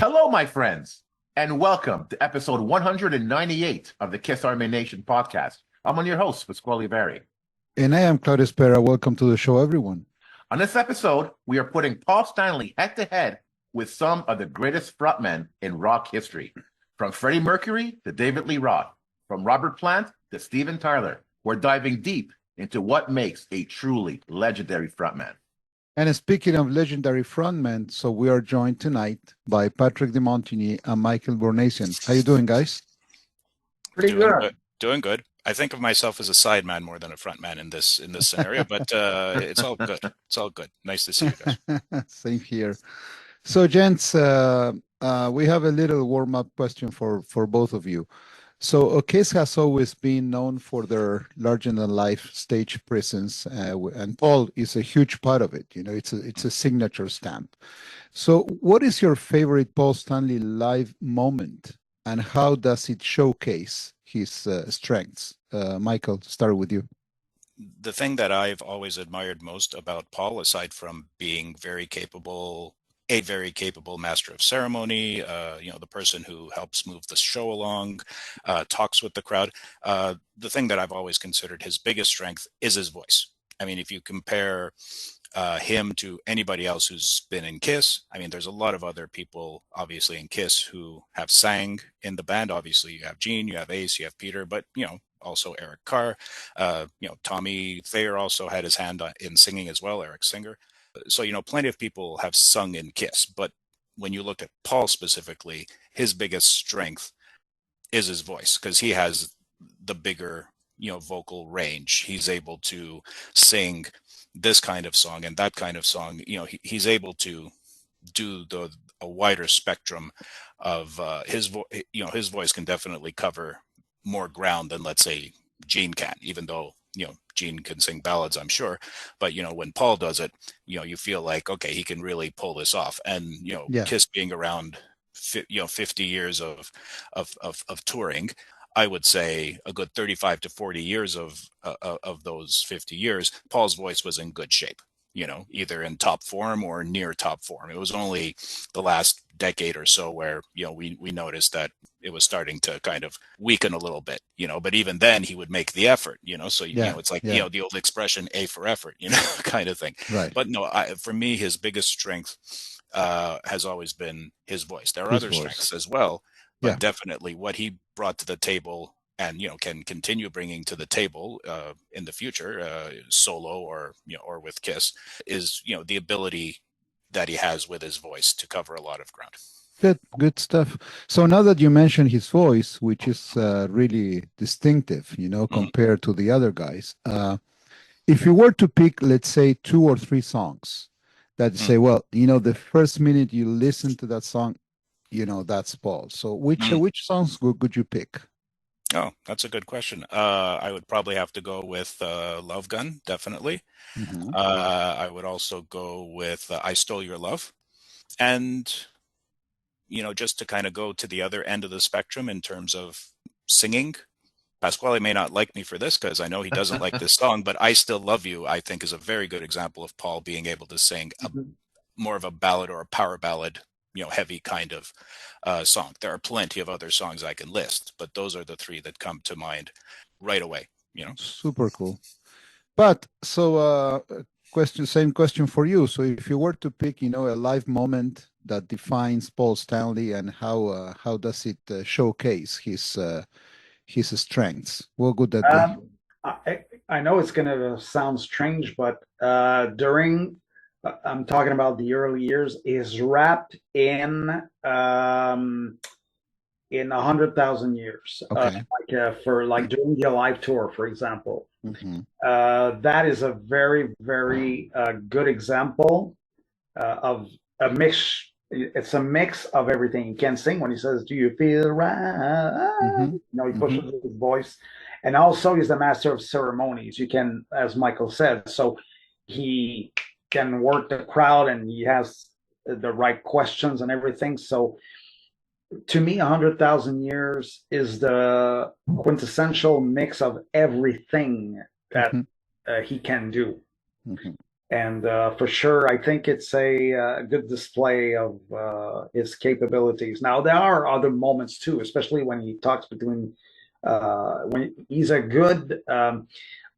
Hello, my friends, and welcome to episode 198 of the Kiss Army Nation podcast. I'm on your host, Pasquale Veri. And I am Claudius Pera. Welcome to the show, everyone. On this episode, we are putting Paul Stanley head-to-head with some of the greatest frontmen in rock history. From Freddie Mercury to David Lee Roth, from Robert Plant to Steven Tyler, we're diving deep into what makes a truly legendary frontman. And speaking of legendary frontmen, so we are joined tonight by Patrick de Montigny and Michael Bournaisian. How you doing, guys? Pretty good. Doing good. I think of myself as a sideman more than a frontman in this scenario, but it's all good. It's all good. Nice to see you guys. Same here. So, gents, we have a little warm-up question for both of you. So, Kiss has always been known for their larger-than-life stage presence, and Paul is a huge part of it. You know, it's a signature stamp. So, what is your favorite Paul Stanley live moment, and how does it showcase his strengths? Michael, start with you. The thing that I've always admired most about Paul, aside from being a very capable master of ceremony, the person who helps move the show along, talks with the crowd. The thing that I've always considered his biggest strength is his voice. I mean, if you compare him to anybody else who's been in Kiss, I mean, there's a lot of other people, obviously, in Kiss who have sang in the band. Obviously, you have Gene, you have Ace, you have Peter, but, also Eric Carr. Tommy Thayer also had his hand in singing as well, Eric Singer. So, plenty of people have sung in Kiss, but when you look at Paul specifically, his biggest strength is his voice, because he has the bigger, vocal range. He's able to sing this kind of song and that kind of song. He's able to do a wider spectrum of his voice can definitely cover more ground than, let's say, Gene can, even though Gene can sing ballads, I'm sure, but when Paul does it, you feel like, okay, he can really pull this off. And Kiss being around 50 years of touring, I would say a good 35 to 40 years of those 50 years, Paul's voice was in good shape, either in top form or near top form. It was only the last decade or so where, we noticed that it was starting to kind of weaken a little bit, but even then he would make the effort, so, it's like, the old expression, A for effort, kind of thing. Right. But no, for me, his biggest strength has always been his voice. There are other strengths as well, but definitely what he brought to the table and, can continue bringing to the table in the future, solo or with Kiss, is, the ability that he has with his voice to cover a lot of ground. Good stuff. So now that you mentioned his voice, which is really distinctive, compared to the other guys, if you were to pick, let's say, 2 or 3 songs that say, well, the first minute you listen to that song, that's Paul. So which songs could you pick? Oh, that's a good question. I would probably have to go with Love Gun, definitely. Mm-hmm. I would also go with I Stole Your Love. And, just to kind of go to the other end of the spectrum in terms of singing, Pasquale may not like me for this because I know he doesn't like this song, but I Still Love You, I think, is a very good example of Paul being able to sing more of a ballad or a power ballad, heavy kind of song. There are plenty of other songs I can list, but those are the 3 that come to mind right away. Super cool. But so same question for you. So if you were to pick, a live moment that defines Paul Stanley and how does it showcase his strengths, what would that be? I know it's going to sound strange, but I'm talking about the early years, is wrapped in 100,000 Years. Okay. Like during the Alive tour, for example. Mm-hmm. That is a very, very good example of a mix. It's a mix of everything. He can sing when he says, "Do you feel right?" Mm-hmm. He pushes his voice, and also he's the master of ceremonies. You can, as Michael said, so he can work the crowd, and he has the right questions and everything. So, to me, 100,000 Years is the quintessential mix of everything that he can do. Mm-hmm. And for sure, I think it's a good display of his capabilities. Now, there are other moments too, especially when he talks between when he's a good.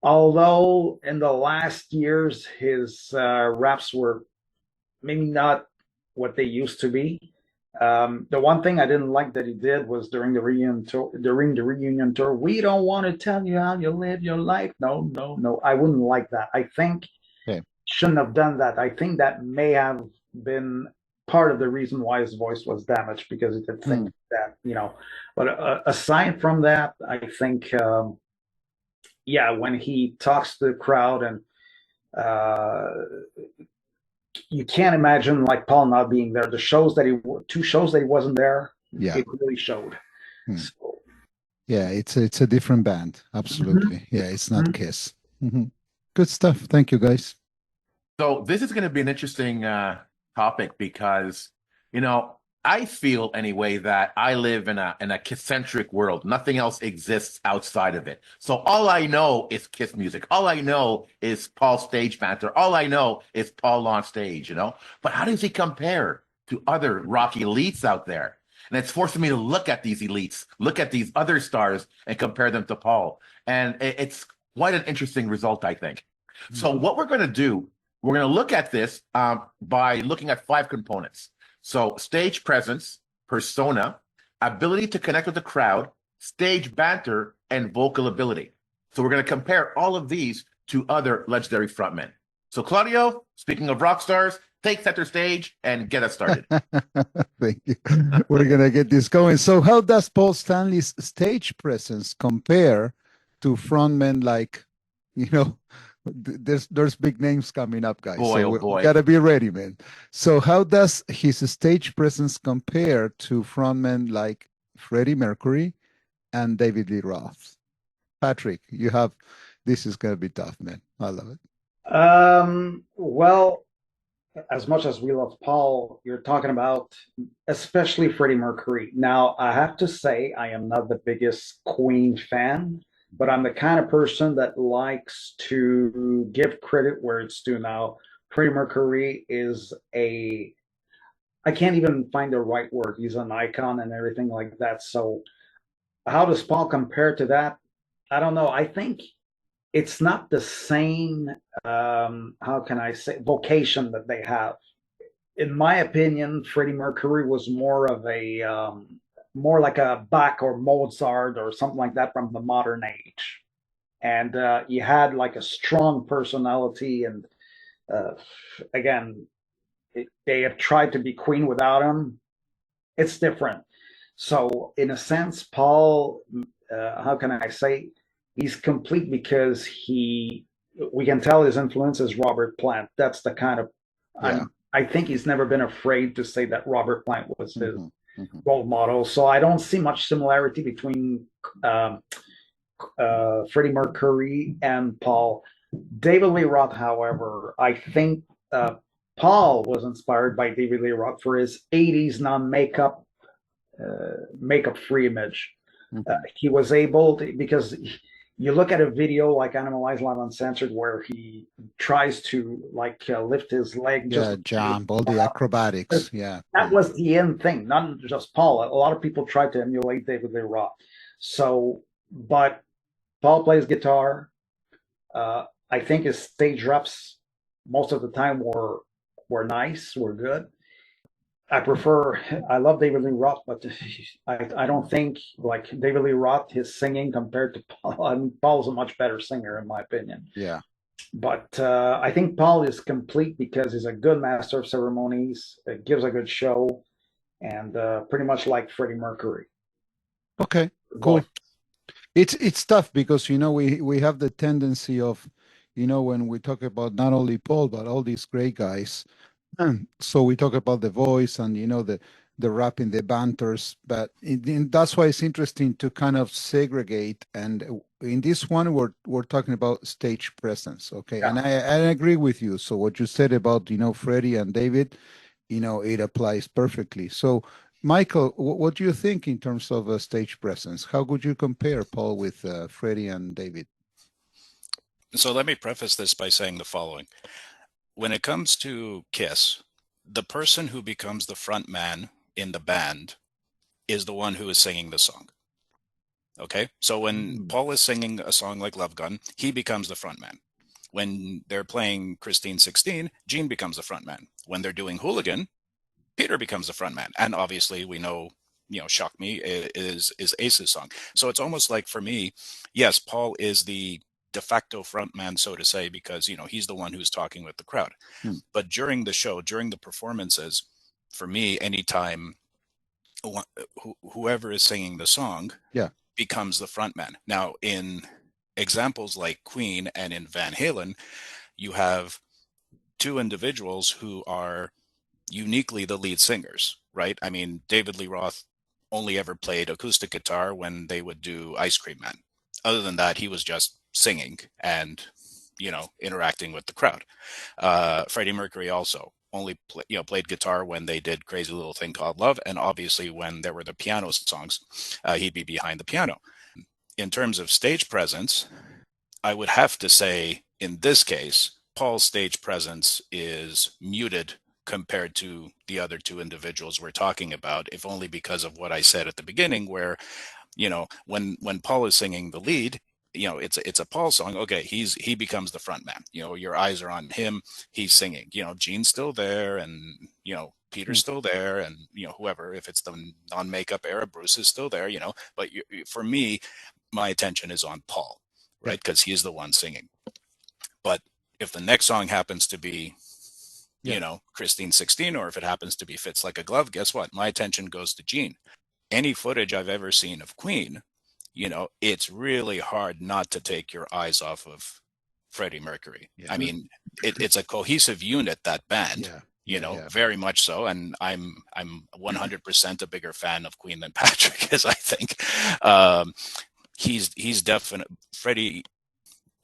Although in the last years his raps were maybe not what they used to be. The one thing I didn't like that he did was during the reunion tour. During the reunion tour, we don't want to tell you how you live your life. No, no, no. I wouldn't like that. I think Okay. shouldn't have done that. I think that may have been part of the reason why his voice was damaged because he did think that, you know. But aside from that, I think, yeah, when he talks to the crowd and uh, you can't imagine like Paul not being there. The shows that he, two shows that he wasn't there, Yeah. it really showed. So, Yeah, it's a different band. Absolutely. Yeah, it's not Kiss. Good stuff. Thank you, guys. So this is going to be an interesting topic because, you know, I feel anyway that I live in a Kiss-centric world. Nothing else exists outside of it. So all I know is Kiss music. All I know is Paul's stage banter. All I know is Paul on stage, you know. But how does he compare to other rock elites out there? And it's forcing me to look at these elites, look at these other stars, and compare them to Paul. And it's quite an interesting result, I think. So what we're going to do, we're going to look at this by looking at 5 components. So stage presence, persona, ability to connect with the crowd, stage banter, and vocal ability. So we're going to compare all of these to other legendary frontmen. So Claudio, speaking of rock stars, take center stage and get us started. Thank you. We're going to get this going. So how does Paul Stanley's stage presence compare to frontmen like, you know, there's big names coming up, guys. Boy, so oh we boy. gotta be ready, man. So how does his stage presence compare to frontmen like Freddie Mercury and David Lee Roth? Patrick, you have, this is gonna be tough, man. I love it. Well, as much as we love Paul, you're talking about especially Freddie Mercury. Now, I have to say, I am not the biggest Queen fan, but I'm the kind of person that likes to give credit where it's due. Now, Freddie Mercury is I can't even find the right word. He's an icon and everything like that. So, how does Paul compare to that? I don't know. I think it's not the same, how can I say, vocation that they have. In my opinion, Freddie Mercury was more of more like a Bach or Mozart or something like that from the modern age. And he had like a strong personality. And again, they have tried to be Queen without him. It's different. So, in a sense, Paul, how can I say, he's complete because we can tell his influence is Robert Plant. That's the kind of, I think he's never been afraid to say that Robert Plant was his role model. So I don't see much similarity between Freddie Mercury and Paul. David Lee Roth, however, I think Paul was inspired by David Lee Roth for his 80s non-makeup, makeup-free image. He was able to, because you look at a video like Animalized Live Uncensored where he tries to like lift his leg. Jump, all the acrobatics. That was the end thing, not just Paul. A lot of people tried to emulate David Lee Roth. So, but Paul plays guitar. I think his stage reps most of the time were nice, were good. I love David Lee Roth, but I don't think like David Lee Roth, his singing compared to Paul, I mean, Paul's a much better singer in my opinion. Yeah. But I think Paul is complete because he's a good master of ceremonies, gives a good show, and pretty much like Freddie Mercury. Okay, cool. It's tough because, you know, we have the tendency of, you know, when we talk about not only Paul, but all these great guys, so we talk about the voice and, you know, the rapping, the banters, but that's why it's interesting to kind of segregate. And in this one, we're talking about stage presence, okay? And I agree with you. So what you said about, you know, Freddie and David, you know, it applies perfectly. So Michael, what do you think in terms of stage presence? How would you compare Paul with Freddie and David? So let me preface this by saying the following. when it comes to Kiss, the person who becomes the front man in the band is the one who is singing the song. Okay, so when Paul is singing a song like Love Gun, he becomes the front man. When they're playing Christine 16, Gene becomes the front man. When they're doing Hooligan, Peter becomes the front man. And obviously we know, Shock Me is Ace's song. So it's almost like, for me, yes, Paul is the de facto front man, so to say, because, he's the one who's talking with the crowd. But during the show, during the performances, for me, anytime whoever is singing the song becomes the front man. Now, in examples like Queen and in Van Halen, you have two individuals who are uniquely the lead singers, right? I mean, David Lee Roth only ever played acoustic guitar when they would do Ice Cream Man. Other than that, he was just singing and, interacting with the crowd. Freddie Mercury also only played guitar when they did Crazy Little Thing Called Love, and obviously when there were the piano songs, he'd be behind the piano. In terms of stage presence, I would have to say, in this case, Paul's stage presence is muted compared to the other two individuals we're talking about, if only because of what I said at the beginning, where, when Paul is singing the lead, it's a Paul song. Okay, he becomes the front man. Your eyes are on him. He's singing. Gene's still there, and Peter's still there, and whoever. If it's the non-makeup era, Bruce is still there. But for me, my attention is on Paul, right? Because he's the one singing. But if the next song happens to be, Christine 16, or if it happens to be Fits Like a Glove, guess what? My attention goes to Gene. Any footage I've ever seen of Queen, it's really hard not to take your eyes off of Freddie Mercury. I mean, it's a cohesive unit, that band, very much so. And I'm 100% a bigger fan of Queen than Patrick is, I think. He's definite. Freddie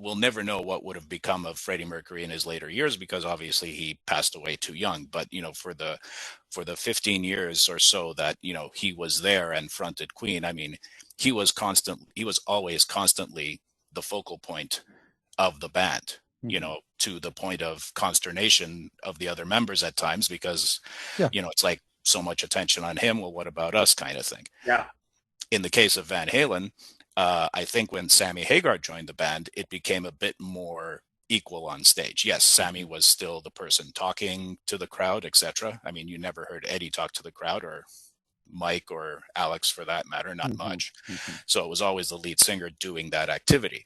will never know what would have become of Freddie Mercury in his later years, because obviously he passed away too young. But for the 15 years or so that he was there and fronted Queen, I mean, he was always constantly the focal point of the band, to the point of consternation of the other members at times, because it's like, so much attention on him, well, what about us, kind of thing. In the case of Van Halen, I think when Sammy Hagar joined the band, it became a bit more equal on stage. Yes, Sammy was still the person talking to the crowd, etc. I mean, you never heard Eddie talk to the crowd, or Mike or Alex for that matter, not much. So it was always the lead singer doing that activity.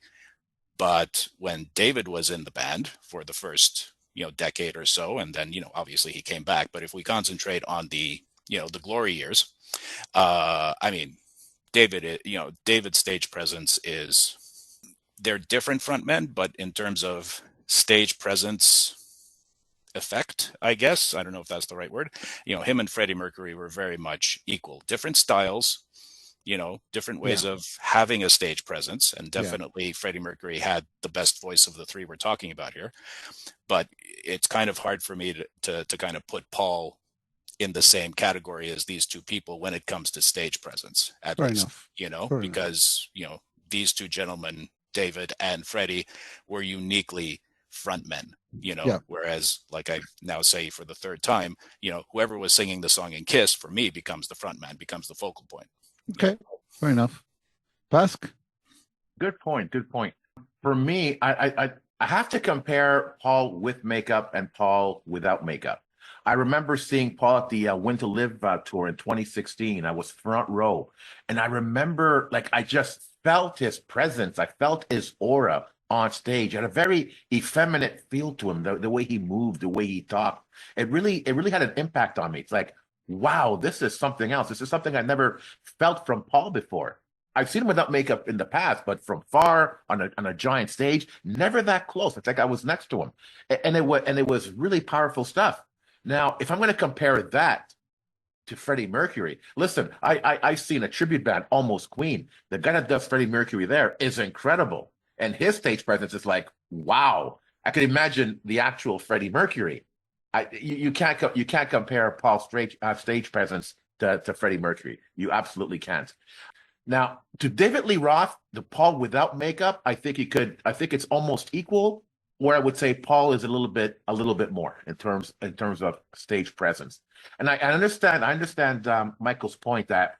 But when David was in the band for the first, decade or so, and then, obviously he came back. But if we concentrate on the glory years, I mean, David's stage presence is, they're different frontmen, but in terms of stage presence effect, I guess, I don't know if that's the right word, him and Freddie Mercury were very much equal. Different styles, different ways of having a stage presence. And definitely Freddie Mercury had the best voice of the three we're talking about here. But it's kind of hard for me to kind of put Paul in the same category as these two people when it comes to stage presence, at least, because, these two gentlemen, David and Freddie, were uniquely frontmen, whereas, like I now say for the third time, whoever was singing the song in Kiss, for me, becomes the frontman, becomes the focal point. Okay, fair enough. Pask? Good point. For me, I have to compare Paul with makeup and Paul without makeup. I remember seeing Paul at the Win to Live tour in 2016. I was front row, and I remember, I just felt his presence. I felt his aura on stage. He had a very effeminate feel to him, the way he moved, the way he talked. It really had an impact on me. It's like, wow, this is something else. This is something I never felt from Paul before. I've seen him without makeup in the past, but from far on a giant stage, never that close. It's like I was next to him, and it was really powerful stuff. Now, if I'm going to compare that to Freddie Mercury, listen, I've seen a tribute band, Almost Queen. The guy that does Freddie Mercury there is incredible, and his stage presence is like, wow. I could imagine the actual Freddie Mercury. You can't compare Paul's stage presence to Freddie Mercury. You absolutely can't. Now, to David Lee Roth, the Paul without makeup, I think it's almost equal. where I would say Paul is a little bit more in terms of stage presence. And I understand Michael's point that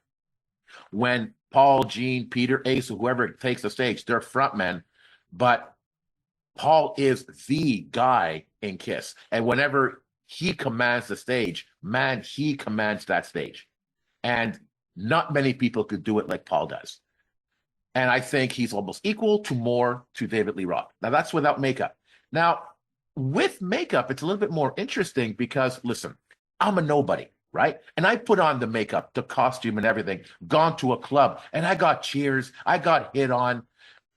when Paul, Gene, Peter, Ace, or whoever takes the stage, they're frontmen, but Paul is the guy in Kiss. And whenever he commands the stage, man, he commands that stage. And not many people could do it like Paul does. And I think he's almost equal to more to David Lee Roth. Now, that's without makeup. Now, with makeup, it's a little bit more interesting because, listen, I'm a nobody, right? And I put on the makeup, the costume and everything, gone to a club, and I got cheers, I got hit on,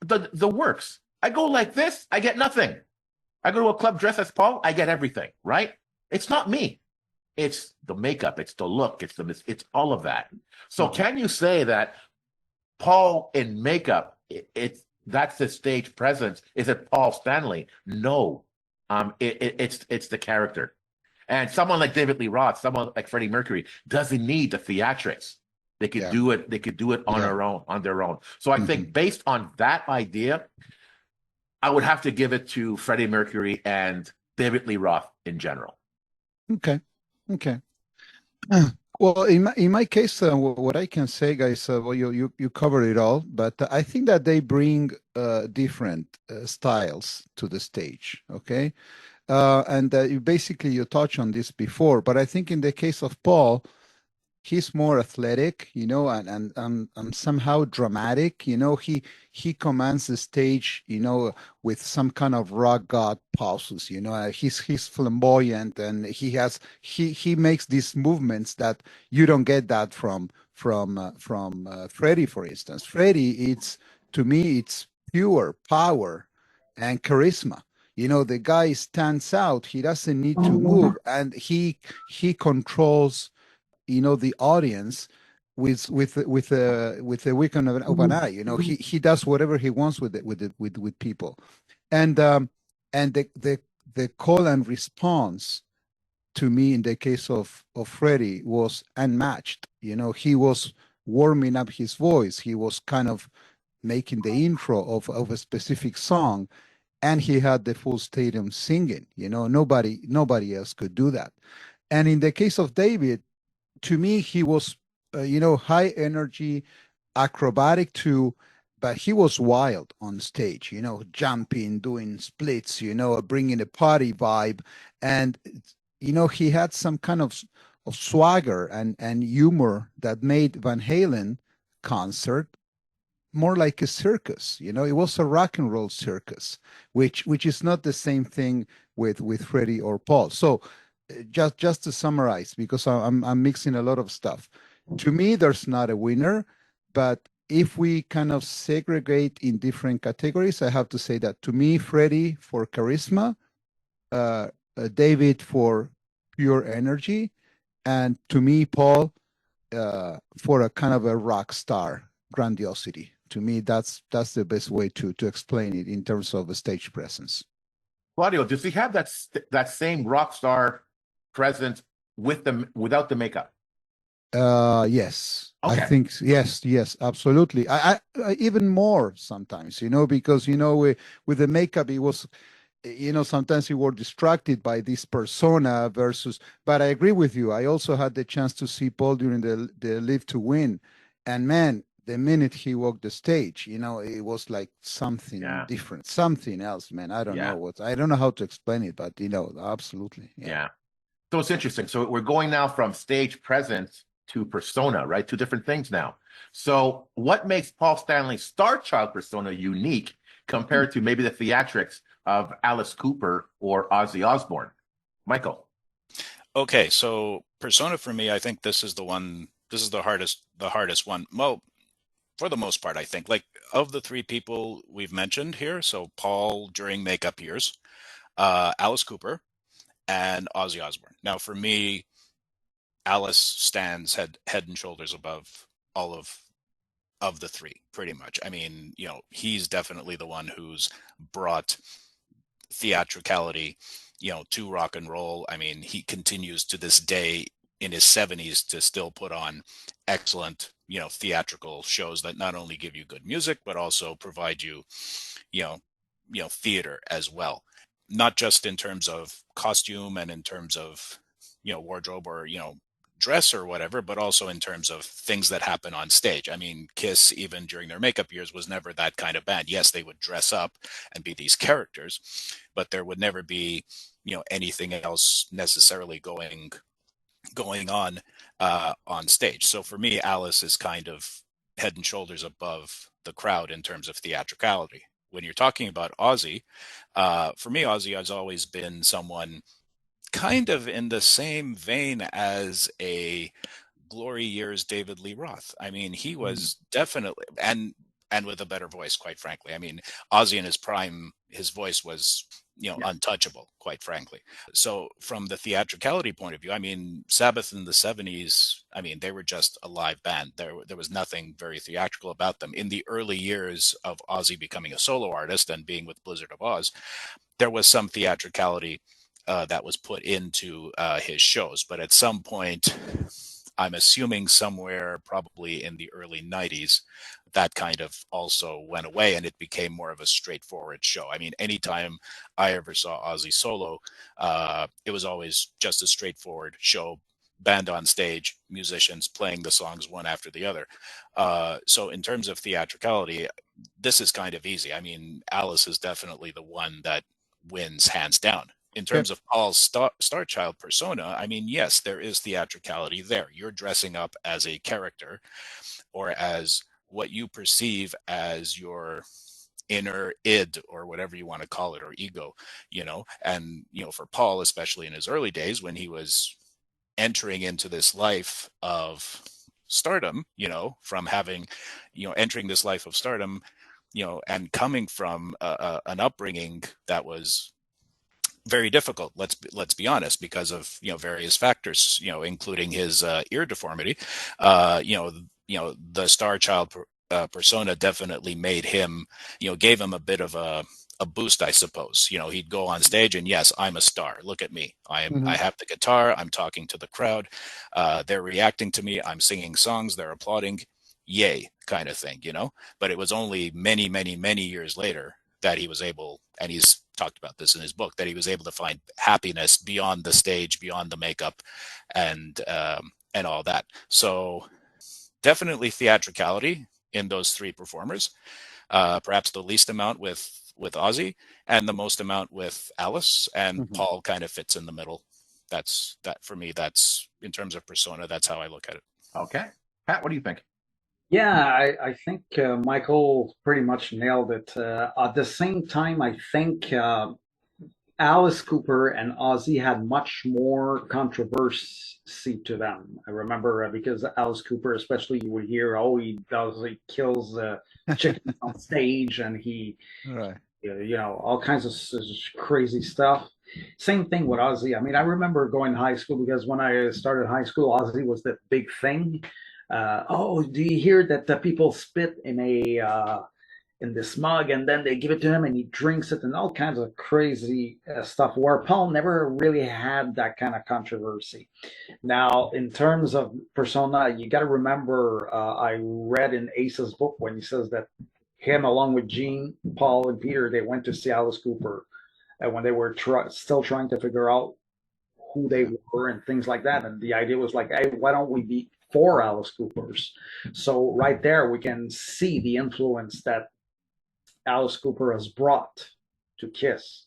the works. I go like this, I get nothing. I go to a club dressed as Paul, I get everything, right? It's not me. It's the makeup, it's the look, it's all of that. So can you say that Paul in makeup, that's the stage presence? Is it Paul Stanley? No. It's the character. And someone like David Lee Roth, someone like Freddie Mercury, doesn't need the theatrics. They could do it. They could do it on their own. So I think based on that idea, I would have to give it to Freddie Mercury and David Lee Roth in general. Okay. Well, in my case, what I can say, guys, well, you covered it all, but I think that they bring different styles to the stage. Okay, and you touched on this before, but I think in the case of Paul, he's more athletic, and somehow dramatic. He commands the stage, with some kind of rock god pauses. He's flamboyant, and he makes these movements that you don't get that from Freddie, for instance. Freddie, to me, it's pure power and charisma. The guy stands out. He doesn't need to move, and he controls the audience with a weekend of an eye. He does whatever he wants with people, and the call and response, to me, in the case of Freddie, was unmatched. He was warming up his voice. He was kind of making the intro of a specific song, and he had the full stadium singing. Nobody else could do that. And in the case of David, to me, he was, high energy, acrobatic too, but he was wild on stage, jumping, doing splits, bringing a party vibe. And, he had some kind of swagger and humor that made Van Halen concert more like a circus. It was a rock and roll circus, which is not the same thing with Freddie or Paul. So, just to summarize, because I'm mixing a lot of stuff. To me, there's not a winner, but if we kind of segregate in different categories, I have to say that to me, Freddie for charisma, David for pure energy, and to me, Paul for a kind of a rock star grandiosity. To me, that's the best way to explain it in terms of a stage presence. Claudio, does he have that same rock star presence without the makeup? Yes. Okay. I think yes, absolutely. I even more sometimes, because with the makeup, it was, sometimes you were distracted by this persona versus. But I agree with you. I also had the chance to see Paul during the Live to Win, and man, the minute he walked the stage, it was like something different, something else, man. I don't know I don't know how to explain it, but absolutely. Yeah. So it's interesting. So we're going now from stage presence to persona, right? Two different things now. So what makes Paul Stanley's Star Child persona unique compared to maybe the theatrics of Alice Cooper or Ozzy Osbourne? Michael. Okay, so persona for me, I think this is the hardest one. Well, for the most part, I think, like, of the three people we've mentioned here, so Paul during makeup years, Alice Cooper, and Ozzy Osbourne. Now, for me, Alice stands head and shoulders above all of the three, pretty much. I mean, he's definitely the one who's brought theatricality, to rock and roll. I mean, he continues to this day in his 70s to still put on excellent, theatrical shows that not only give you good music, but also provide you, theater as well. not just in terms of costume and in terms of, wardrobe or, dress or whatever, but also in terms of things that happen on stage. I mean, Kiss, even during their makeup years, was never that kind of band. Yes, they would dress up and be these characters, but there would never be, anything else necessarily going on stage. So for me, Alice is kind of head and shoulders above the crowd in terms of theatricality. When you're talking about Ozzy, for me, Ozzy has always been someone kind of in the same vein as a glory years David Lee Roth. I mean, he was definitely, and with a better voice, quite frankly. I mean, Ozzy in his prime, his voice was, untouchable, quite frankly. So from the theatricality point of view, I mean, Sabbath in the 70s, I mean, they were just a live band. There was nothing very theatrical about them. In the early years of Ozzy becoming a solo artist and being with Blizzard of Oz, there was some theatricality that was put into his shows. But at some point, I'm assuming somewhere probably in the early 90s, that kind of also went away and it became more of a straightforward show. I mean, anytime I ever saw Ozzy solo, it was always just a straightforward show, band on stage, musicians playing the songs one after the other. So in terms of theatricality, this is kind of easy. I mean, Alice is definitely the one that wins hands down. In terms of Paul's Star Child persona, I mean, yes, there is theatricality there. You're dressing up as a character or as what you perceive as your inner id or whatever you want to call it, or ego, and, for Paul, especially in his early days when he was entering into this life of stardom, from having, entering this life of stardom, and coming from an upbringing that was very difficult. Let's be honest, because of various factors, including his ear deformity. The Star Child persona definitely made him, gave him a bit of a boost, I suppose. He'd go on stage and yes, I'm a star. Look at me. I have the guitar. I'm talking to the crowd. They're reacting to me. I'm singing songs. They're applauding. Yay, kind of thing, But it was only many, many, many years later that he was able, and he's talked about this in his book, that he was able to find happiness beyond the stage, beyond the makeup, and all that. So definitely theatricality in those three performers. Perhaps the least amount with Ozzy, and the most amount with Alice, and Paul kind of fits in the middle. That for me. That's in terms of persona. That's how I look at it. Okay, Pat, what do you think? Yeah, I think Michael pretty much nailed it. At the same time, I think Alice Cooper and Ozzy had much more controversy to them. I remember because Alice Cooper, especially, you would hear, oh, he kills chickens on stage, and he, Right. all kinds of crazy stuff. Same thing with Ozzy. I mean, I remember going to high school because when I started high school, Ozzy was the big thing. Oh, do you hear that the people spit in this mug and then they give it to him and he drinks it, and all kinds of crazy stuff, where Paul never really had that kind of controversy. Now, in terms of persona, you got to remember, I read in Ace's book when he says that him, along with Gene, Paul, and Peter, they went to see Alice Cooper when they were still trying to figure out who they were and things like that. And the idea was like, hey, why don't we be 4 Alice Coopers? So right there, we can see the influence that Alice Cooper has brought to Kiss.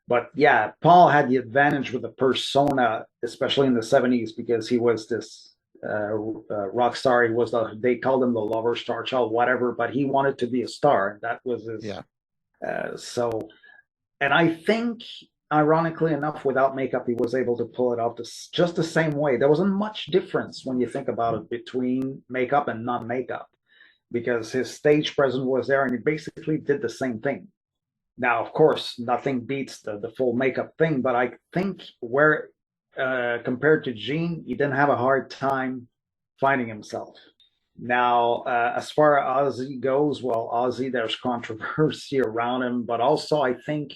But yeah, Paul had the advantage with the persona, especially in the 70s, because he was this rock star. He was they called him the lover, star child, whatever, but he wanted to be a star. And that was his. Yeah. And I think, ironically enough, without makeup, he was able to pull it off just the same way. There wasn't much difference when you think about it between makeup and non-makeup, because his stage presence was there and he basically did the same thing. Now, of course, nothing beats the full makeup thing, but I think where, compared to Gene, he didn't have a hard time finding himself. Now, as far as Ozzy goes, well, Ozzy, there's controversy around him, but also I think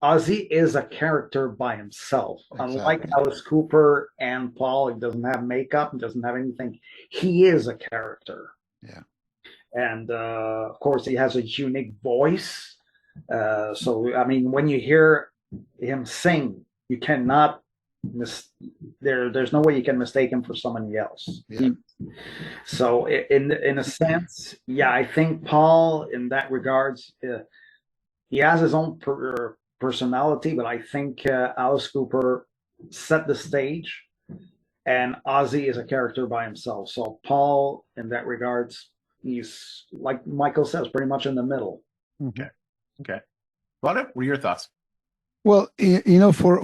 Ozzy is a character by himself. Exactly. Unlike Alice Cooper and Paul, he doesn't have makeup, he doesn't have anything. He is a character. Yeah. And of course, he has a unique voice. So I mean, when you hear him sing, you cannot there's no way you can mistake him for somebody else. Yeah. So in a sense, yeah, I think Paul in that regards, he has his own personality, but I think Alice Cooper set the stage, and Ozzy is a character by himself. So Paul, in that regards, he's like Michael says, pretty much in the middle. Okay. What are your thoughts? Well,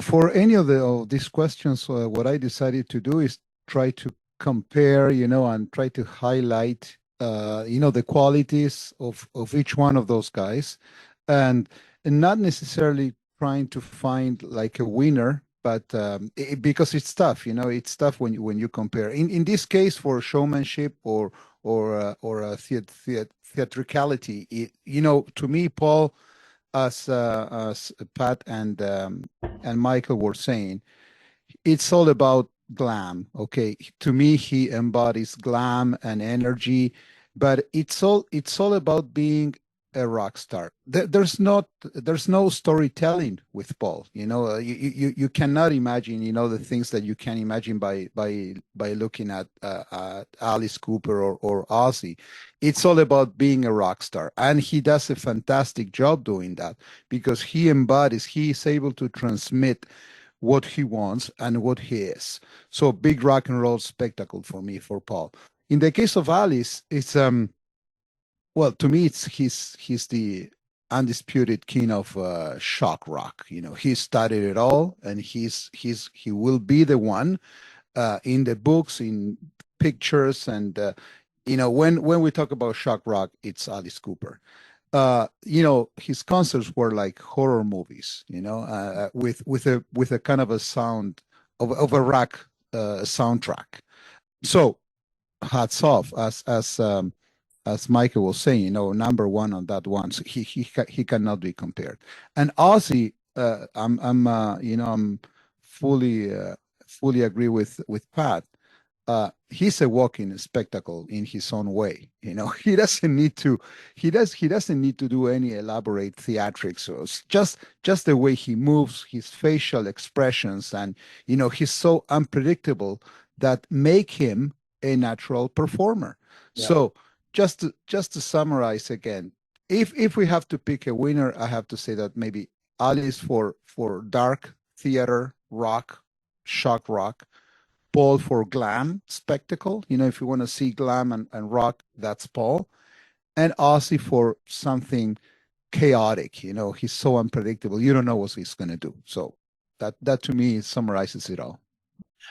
for any of these questions, what I decided to do is try to compare, and try to highlight, the qualities of each one of those guys, and not necessarily trying to find like a winner, but because it's tough, it's tough when you compare. In this case, for showmanship or theatricality, to me, Paul, as Pat and Michael were saying, it's all about glam. Okay, to me, he embodies glam and energy, but it's all about being a rock star. There's no storytelling with Paul. You cannot imagine the things that you can imagine by looking at Alice Cooper or Ozzy. It's all about being a rock star, and he does a fantastic job doing that because he is able to transmit what he wants and what he is. So big rock and roll spectacle for me, for Paul. In the case of Alice, it's well, to me, he's the undisputed king of shock rock. He started it all, and he will be the one in the books, in pictures, and when we talk about shock rock, it's Alice Cooper. His concerts were like horror movies, with a kind of a sound of a rock soundtrack. So hats off, as Michael was saying, number one on that one. So he cannot be compared. And Ozzy, I'm fully agree with Pat. He's a walking spectacle in his own way. He doesn't need to do any elaborate theatrics. So it's just the way he moves, his facial expressions, and he's so unpredictable that make him a natural performer. Yeah. So just to summarize again, if we have to pick a winner, I have to say that maybe Alice for dark theater rock, shock rock, Paul for glam spectacle. If you want to see glam and rock, that's Paul. And Ozzy for something chaotic. He's so unpredictable. You don't know what he's going to do. So that to me summarizes it all.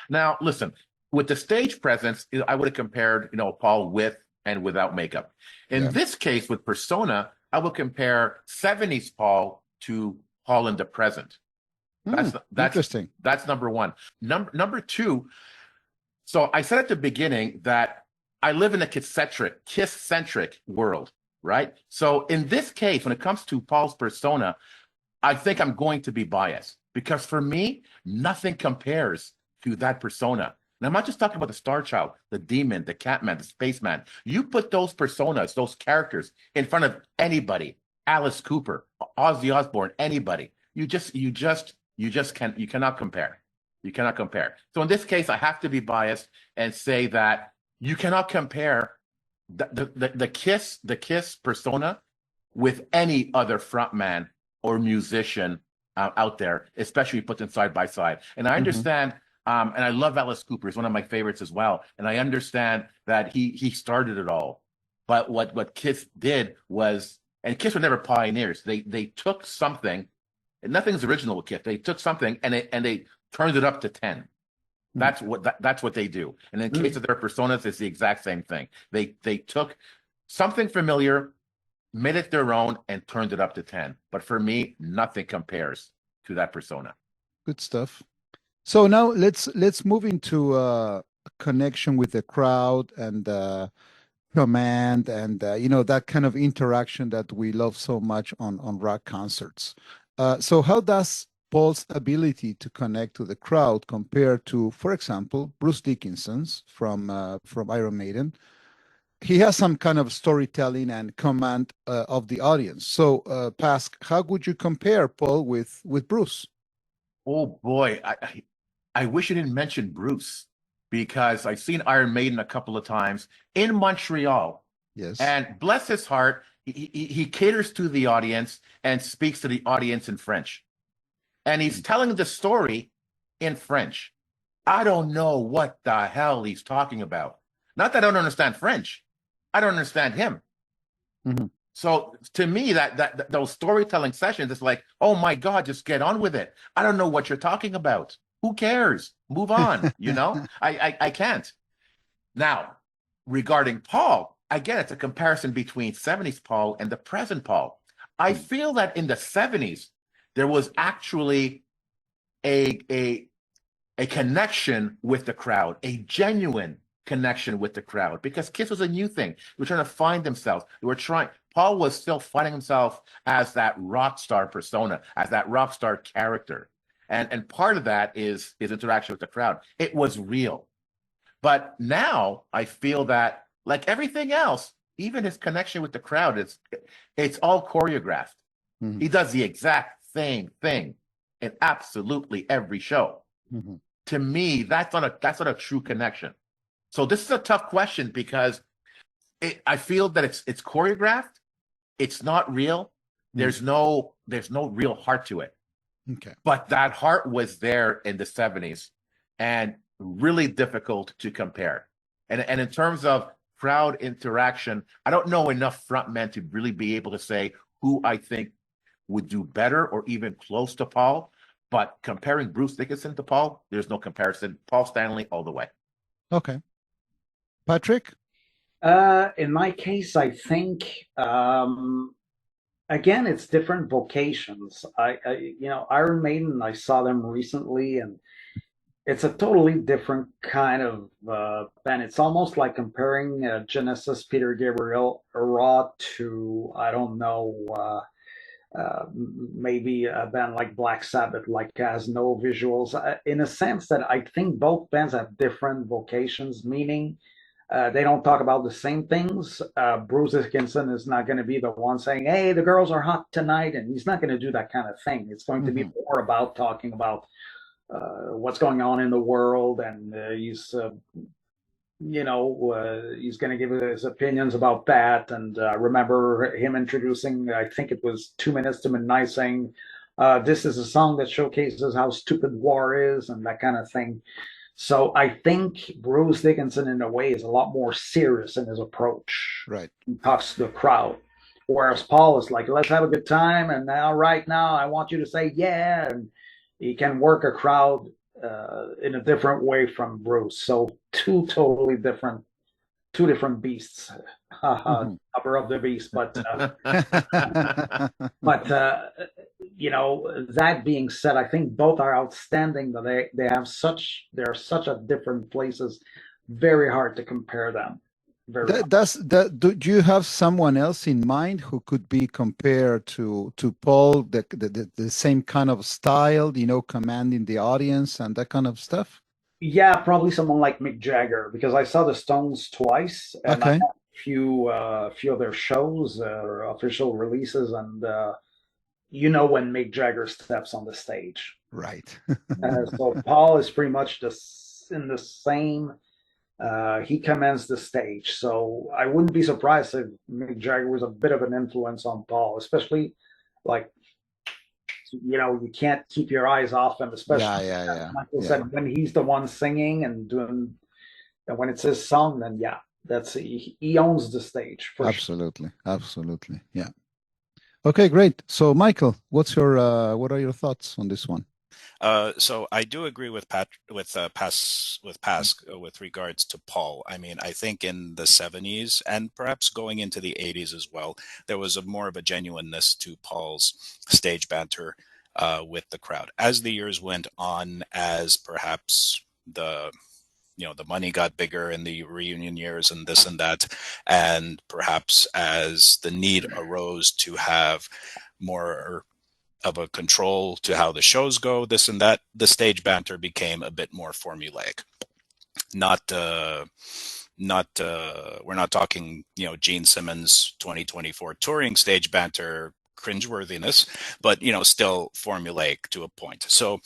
Now, listen, with the stage presence, I would have compared, Paul with and without makeup. In this case, with persona, I would compare 70s Paul to Paul in the present. That's interesting. That's number one. Number two, so I said at the beginning that I live in a kiss-centric world, right? So in this case, when it comes to Paul's persona, I think I'm going to be biased because for me, nothing compares to that persona. And I'm not just talking about the Star Child, the Demon, the Catman, the Spaceman. You put those personas, those characters in front of anybody, Alice Cooper, Ozzy Osbourne, anybody. You cannot compare. You cannot compare. So in this case, I have to be biased and say that you cannot compare the Kiss persona with any other frontman or musician out there, especially put them side by side. And I understand, and I love Alice Cooper. He's one of my favorites as well. And I understand that he started it all. But what Kiss did was, and Kiss were never pioneers. They took something, and nothing's original with Kiss. They took something and they turned it up to 10. That's what they do. And in case of their personas, it's the exact same thing. They took something familiar, made it their own, and turned it up to 10. But for me, nothing compares to that persona. Good stuff. So now let's move into connection with the crowd and command and that kind of interaction that we love so much on rock concerts. So how does Paul's ability to connect to the crowd compare to, for example, Bruce Dickinson's from Iron Maiden? he has some kind of storytelling and command of the audience. So, Pask, how would you compare Paul with Bruce? Oh boy, I wish you didn't mention Bruce, because I've seen Iron Maiden a couple of times in Montreal. Yes. And bless his heart, he caters to the audience and speaks to the audience in French. And he's telling the story in French. I don't know what the hell he's talking about. Not that I don't understand French. I don't understand him. Mm-hmm. So to me, that those storytelling sessions, it's like, oh my God, just get on with it. I don't know what you're talking about. Who cares? Move on. You know, I can't. Now, regarding Paul, again, it's a comparison between 70s Paul and the present Paul. I feel that in the 70s, there was actually a connection with the crowd, a genuine connection with the crowd, because Kiss was a new thing. They were trying to find themselves. Paul was still finding himself as that rock star persona, as that rock star character. And part of that is his interaction with the crowd. It was real. But now I feel that, like everything else, even his connection with the crowd, it's all choreographed. Mm-hmm. He does the exact same thing in absolutely every show. Mm-hmm. To me, that's not a true connection. So this is a tough question, because I feel that it's choreographed. It's not real. There's no real heart to it. Okay. But that heart was there in the 70s, and really difficult to compare. And in terms of crowd interaction, I don't know enough frontmen to really be able to say who I think would do better or even close to Paul. But comparing Bruce Dickinson to Paul, there's no comparison. Paul Stanley all the way. Okay. Patrick? In my case, I think, again, it's different vocations. Iron Maiden, I saw them recently, and it's a totally different kind of band. It's almost like comparing Genesis, Peter Gabriel, Roth to, I don't know, maybe a band like Black Sabbath, like has no visuals, in a sense that I think both bands have different vocations, meaning they don't talk about the same things. Bruce Dickinson is not going to be the one saying, hey, the girls are hot tonight, and he's not going to do that kind of thing. It's going to be more about talking about what's going on in the world, and he's going to give his opinions about that. And remember him introducing, I think it was 2 Minutes to Midnight, saying, this is a song that showcases how stupid war is, and that kind of thing. So I think Bruce Dickinson, in a way, is a lot more serious in his approach. Right. He talks to the crowd. Whereas Paul is like, let's have a good time, and now, right now, I want you to say, yeah. And he can work a crowd in a different way from Bruce. So two different beasts. Upper of the beast. But that being said, I think both are outstanding, but they're such at different places. Very hard to compare them. Do you have someone else in mind who could be compared to Paul, the same kind of style, commanding the audience and that kind of stuff? Yeah, probably someone like Mick Jagger, because I saw the Stones twice, and I had a few of their shows or official releases, and when Mick Jagger steps on the stage, right? So Paul is pretty much in the same. He commands the stage, so I wouldn't be surprised if Mick Jagger was a bit of an influence on Paul, especially like. You can't keep your eyes off him, especially Michael said, when he's the one singing and doing, and when it's his song, then he owns the stage. Absolutely, absolutely, yeah. Okay, great. So, Michael, what are your thoughts on this one? So I do agree with Pask with regards to Paul. I mean, I think in the 70s and perhaps going into the 80s as well, there was more of a genuineness to Paul's stage banter with the crowd. As the years went on, as perhaps the money got bigger in the reunion years and this and that, and perhaps as the need arose to have more of a control to how the shows go, this and that, the stage banter became a bit more formulaic. Not we're not talking, Gene Simmons 2024 touring stage banter cringeworthiness, but still formulaic to a point. So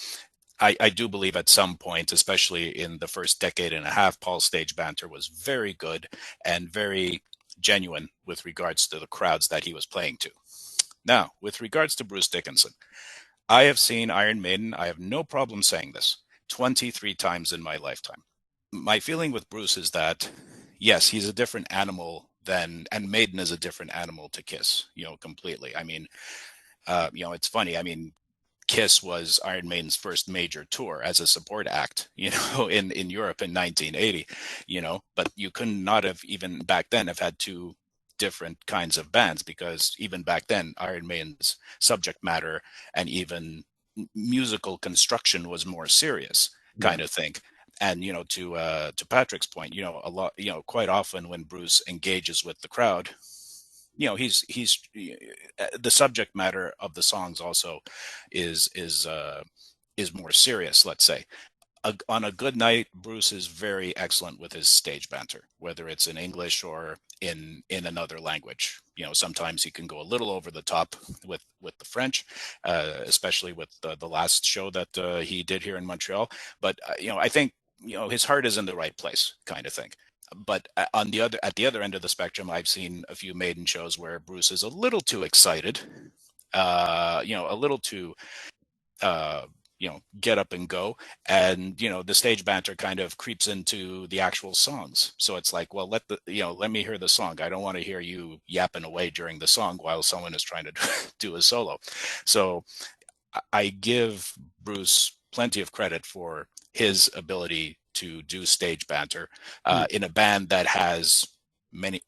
I do believe at some point, especially in the first decade and a half, Paul's stage banter was very good and very genuine with regards to the crowds that he was playing to. Now, with regards to Bruce Dickinson, I have seen Iron Maiden, I have no problem saying this, 23 times in my lifetime. My feeling with Bruce is that, yes, he's a different animal and Maiden is a different animal to Kiss, completely. I mean, it's funny. I mean, Kiss was Iron Maiden's first major tour as a support act, in Europe in 1980, but you could not have even back then have had two different kinds of bands, because even back then Iron Maiden's subject matter and even musical construction was more serious kind of thing. And to Patrick's point, a lot, quite often when Bruce engages with the crowd, he's the subject matter of the songs also is more serious, let's say. On a good night, Bruce is very excellent with his stage banter, whether it's in English or in another language. Sometimes he can go a little over the top with the French, especially with the last show that he did here in Montreal. But I think his heart is in the right place, kind of thing. But at the other end of the spectrum, I've seen a few Maiden shows where Bruce is a little too excited, a little too, get up and go. And, the stage banter kind of creeps into the actual songs. So it's like, well, let me hear the song. I don't want to hear you yapping away during the song while someone is trying to do a solo. So I give Bruce plenty of credit for his ability to do stage banter in a band that has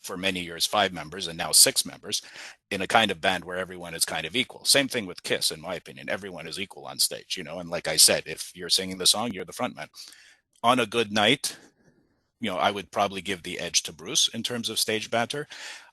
for many years 5 members and now 6 members, in a kind of band where everyone is kind of equal. Same thing with Kiss, in my opinion. Everyone is equal on stage, and like I said, if you're singing the song, you're the frontman. On a good night, I would probably give the edge to Bruce in terms of stage banter.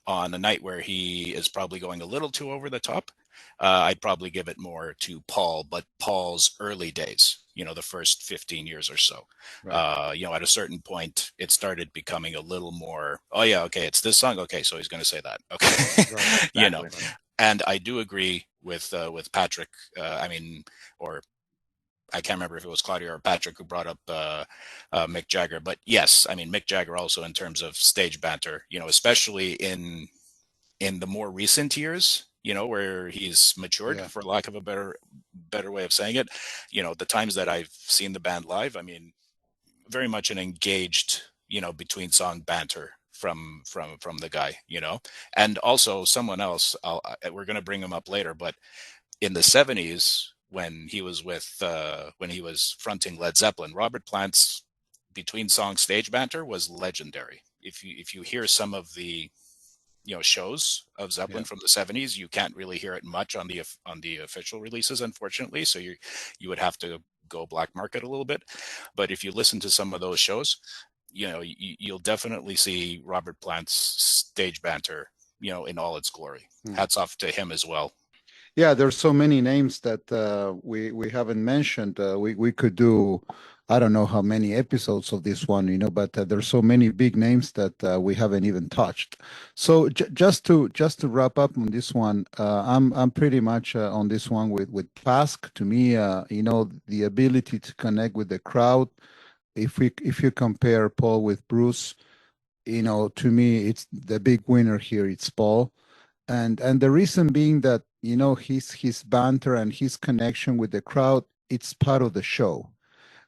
On a night where he is probably going a little too over the top, I'd probably give it more to Paul, but Paul's early days, the first 15 years or so. Right. At a certain point, it started becoming a little more, oh yeah, okay, it's this song. Okay, so he's going to say that. Okay. Right, exactly. And I do agree with Patrick. Or I can't remember if it was Claudia or Patrick who brought up Mick Jagger, but yes, Mick Jagger also in terms of stage banter, especially in the more recent years, where he's matured, for lack of a better way of saying it. The times that I've seen the band live, very much an engaged, between song banter from the guy, and also someone else. We're going to bring him up later, but in the 70s, when he was fronting Led Zeppelin, Robert Plant's between song stage banter was legendary. If you hear some of the shows of Zeppelin from the 70s, you can't really hear it much on the official releases, unfortunately. So you would have to go black market a little bit. But if you listen to some of those shows, you'll definitely see Robert Plant's stage banter, in all its glory. Hats off to him as well. Yeah, there's so many names that we haven't mentioned. We could do, I don't know how many episodes of this one, but there's so many big names that we haven't even touched. So just to wrap up on this one, I'm pretty much on this one with Pask. To me, the ability to connect with the crowd. If you compare Paul with Bruce, to me it's the big winner here. It's Paul, and the reason being that his banter and his connection with the crowd, it's part of the show.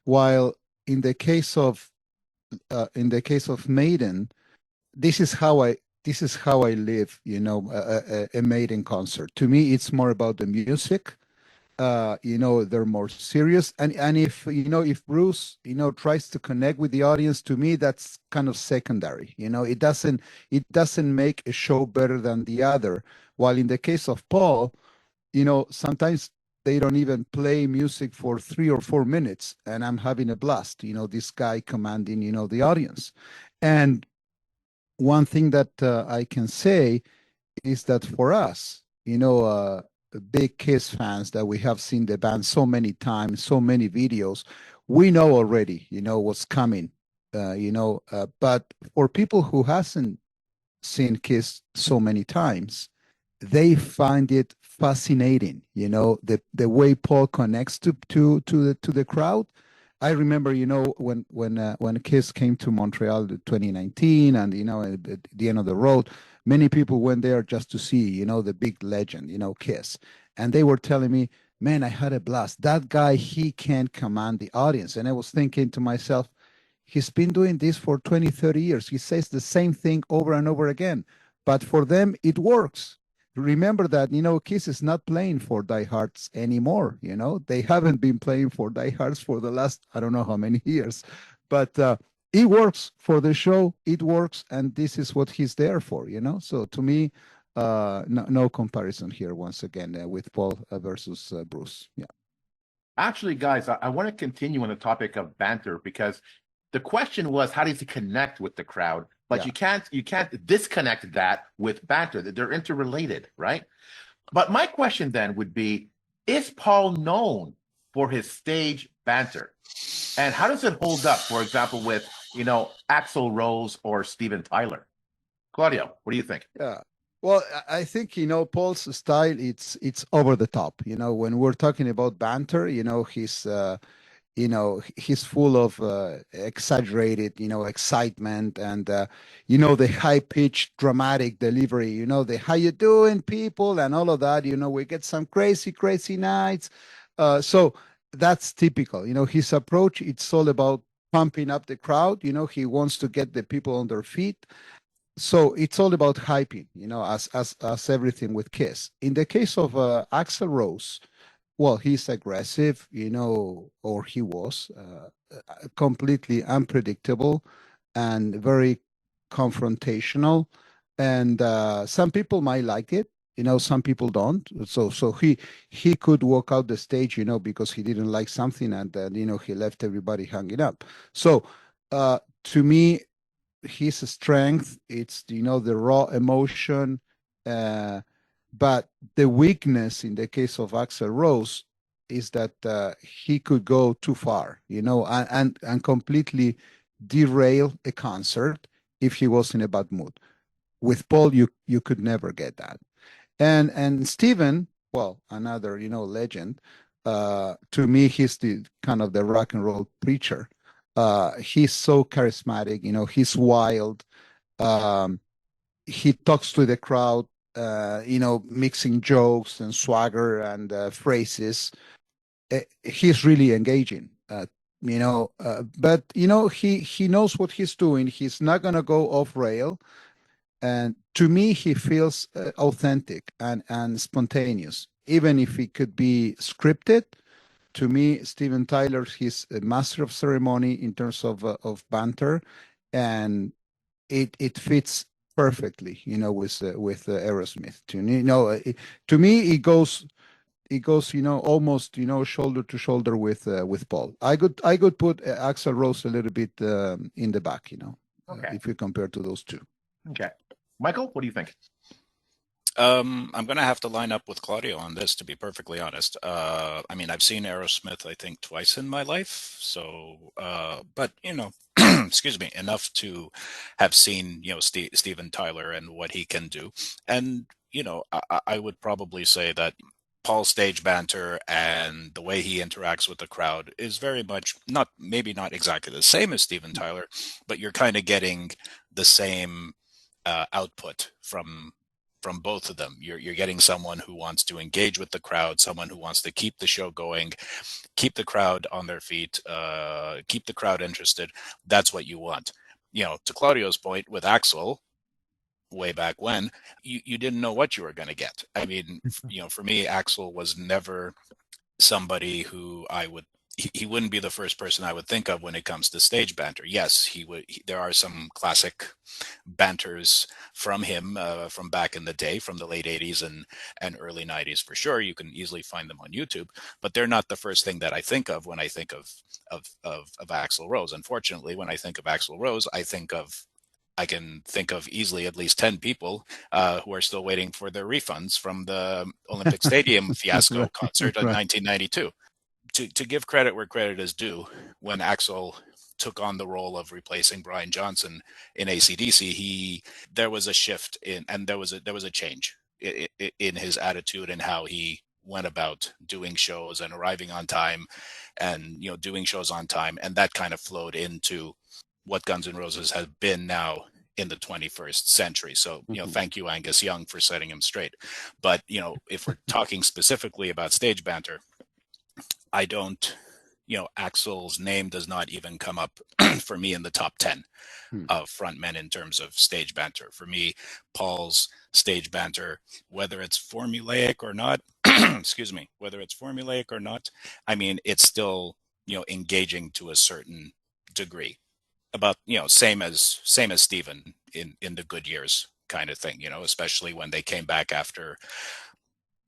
While in the case of Maiden, this is how I live, a Maiden concert. To me, it's more about the music. They're more serious, and if if Bruce tries to connect with the audience, to me that's kind of secondary. It doesn't make a show better than the other. While in the case of Paul, sometimes they don't even play music for 3 or 4 minutes, and I'm having a blast. This guy commanding the audience. And one thing that I can say is that for us, big Kiss fans that we have seen the band so many times, so many videos, we know already, what's coming But for people who hasn't seen Kiss so many times, they find it fascinating. The way Paul connects to the crowd. I remember, when Kiss came to Montreal in 2019, and at the end of the road, many people went there just to see, the big legend, Kiss, and they were telling me, "Man, I had a blast. That guy, he can command the audience." And I was thinking to myself, he's been doing this for 20, 30 years. He says the same thing over and over again, but for them, it works. Remember that, Kiss is not playing for diehards anymore. They haven't been playing for diehards for the last, I don't know how many years, but it works for the show. It works. And this is what he's there for, So to me, no comparison here, once again, with Paul versus Bruce. Yeah. Actually, guys, I want to continue on the topic of banter, because the question was, how does he connect with the crowd? But Yeah. you can't disconnect that with banter. That they're interrelated, right? But my question then would be, is Paul known for his stage banter? And how does it hold up, for example, with, Axl Rose or Steven Tyler? Claudio, what do you think? Yeah. Well, I think, Paul's style, it's over the top. When we're talking about banter, he's full of exaggerated, excitement, and the high-pitched dramatic delivery, the "how you doing, people," and all of that. We get some crazy, crazy nights. So that's typical. His approach, it's all about pumping up the crowd. He wants to get the people on their feet. So it's all about hyping, as everything with Kiss. In the case of Axl Rose, well, he's aggressive, or he was completely unpredictable and very confrontational. And some people might like it, some people don't. So he could walk out the stage, because he didn't like something, and then he left everybody hanging up. So to me, his strength, it's the raw emotion, but the weakness in the case of Axl Rose is that he could go too far, and completely derail a concert if he was in a bad mood. With Paul, you could never get that. And Steven, well, another legend. To me, he's the kind of the rock and roll preacher. He's so charismatic, he's wild. He talks to the crowd, mixing jokes and swagger and phrases. He's really engaging, but he knows what he's doing. He's not gonna go off rail. And to me, he feels authentic and spontaneous, even if it could be scripted. To me, Steven Tyler, he's a master of ceremony in terms of banter, and it fits perfectly, with Aerosmith. To me, it goes, almost, shoulder to shoulder with Paul. I could put Axl Rose a little bit in the back, Okay. if we compare to those two. Okay. Michael, what do you think? I'm going to have to line up with Claudio on this, to be perfectly honest. I mean, I've seen Aerosmith, I think, twice in my life. So, but, excuse me, enough to have seen, Steven Tyler and what he can do. And, I would probably say that Paul's stage banter and the way he interacts with the crowd is very much maybe not exactly the same as Steven Tyler, but you're kind of getting the same output from both of them. You're getting someone who wants to engage with the crowd, someone who wants to keep the show going, keep the crowd on their feet, keep the crowd interested. That's what you want. To Claudio's point with Axl, way back when, you didn't know what you were going to get. I mean, for me, Axl was never somebody who he wouldn't be the first person I would think of when it comes to stage banter. Yes, there are some classic banters from him from back in the day, from the late 80s and early 90s for sure. You can easily find them on YouTube, but they're not the first thing that I think of when I think of Axl Rose. Unfortunately, when I think of Axl Rose, I can think of easily at least 10 people who are still waiting for their refunds from the Olympic Stadium fiasco concert in 1992. To give credit where credit is due, when Axl took on the role of replacing Brian Johnson in AC/DC, there was a shift and there was a change in his attitude and how he went about doing shows and arriving on time, and doing shows on time, and that kind of flowed into what Guns N' Roses has been now in the 21st century. So, thank you, Angus Young, for setting him straight. But, if we're talking specifically about stage banter, I don't, Axl's name does not even come up for me in the top 10 of frontmen in terms of stage banter. For me, Paul's stage banter, whether it's formulaic or not, excuse me, whether it's formulaic or not, I mean, it's still, engaging to a certain degree. About, same as Steven in the good years kind of thing, especially when they came back after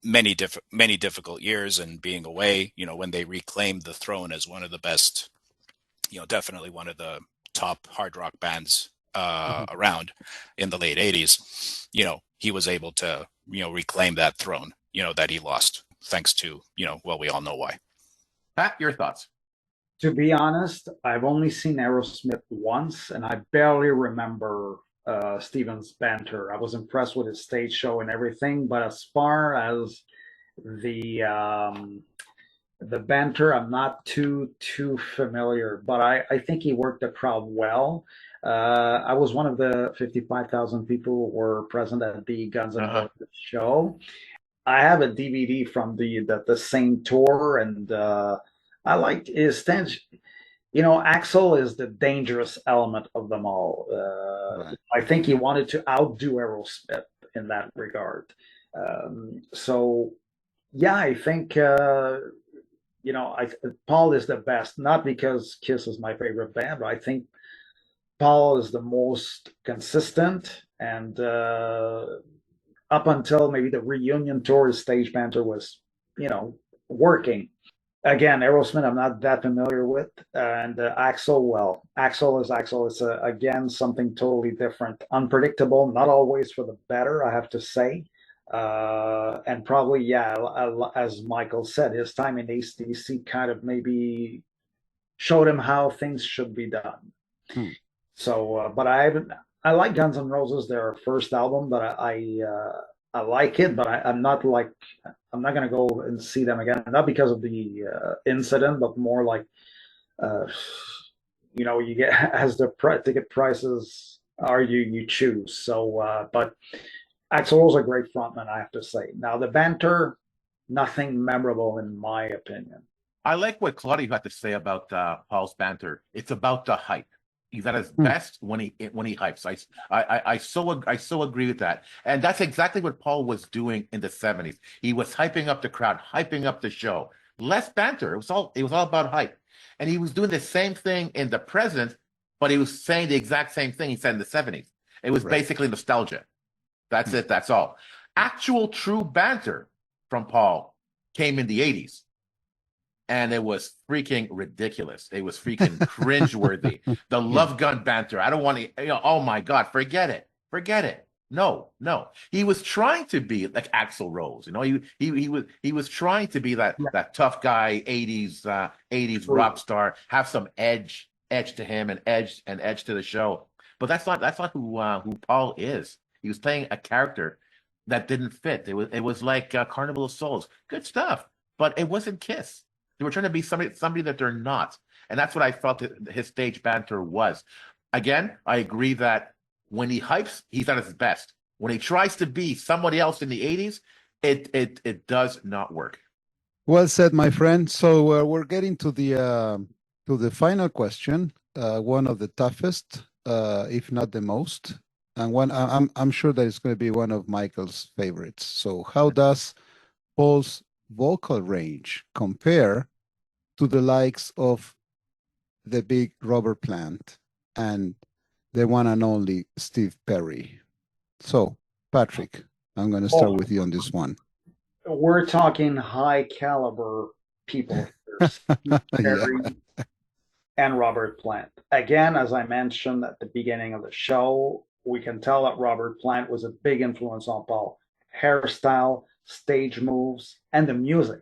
many difficult years and being away, when they reclaimed the throne as one of the best, definitely one of the top hard rock bands around in the late 80s. He was able to, reclaim that throne, that he lost, thanks to, well, we all know why. Pat, your thoughts? To be honest, I've only seen Aerosmith once, and I barely remember Steven's banter. I was impressed with his stage show and everything, but as far as the banter, I'm not too familiar. But I think he worked the crowd well. I was one of the 55,000 people who were present at the Guns N' Roses show. I have a DVD from the same tour, and I liked his stance. Axl is the dangerous element of them all. Right. I think he wanted to outdo Aerosmith in that regard. So, yeah, I think Paul is the best. Not because Kiss is my favorite band, but I think Paul is the most consistent. And up until maybe the reunion tour, his stage banter was, working. Again, Aerosmith, I'm not that familiar with, and Axl. Well, Axl is Axl. It's again something totally different, unpredictable, not always for the better, I have to say, and probably, yeah, as Michael said, his time in AC/DC kind of maybe showed him how things should be done. So, but I like Guns N' Roses, their first album, but I like it, but I'm not going to go and see them again. Not because of the incident, but more like, you get, as the ticket prices are, you choose. So, but Axl was a great frontman, I have to say. Now, the banter, nothing memorable in my opinion. I like what Claudio had to say about Paul's banter. It's about the hype. He's at his best when he hypes. I so agree with that, and that's exactly what Paul was doing in the 70s. He was hyping up the crowd, hyping up the show. Less banter. It was all about hype, and he was doing the same thing in the present, but he was saying the exact same thing he said in the 70s. It was basically nostalgia. That's it. That's all. Actual true banter from Paul came in the 80s. And it was freaking ridiculous. It was freaking cringeworthy. The love gun banter. I don't want to, oh my God, forget it. Forget it. No. He was trying to be like Axl Rose. He was trying to be that tough guy, 80s rock star, have some edge to him and edge to the show. But that's not who Paul is. He was playing a character that didn't fit. It was like Carnival of Souls. Good stuff, but it wasn't Kiss. They were trying to be somebody that they're not. And that's what I felt his stage banter was. Again, I agree that when he hypes, he's at his best. When he tries to be somebody else in the 80s, it does not work. Well said, my friend. So we're getting to the final question, one of the toughest, if not the most. And one I'm sure that it's going to be one of Michael's favorites. So how does Paul's vocal range compare to the likes of the big Robert Plant and the one and only Steve Perry? So, Patrick, I'm going to start with you on this one. We're talking high caliber people here. Steve Perry and Robert Plant. Again, as I mentioned at the beginning of the show, we can tell that Robert Plant was a big influence on Paul. Hairstyle, stage moves, and the music.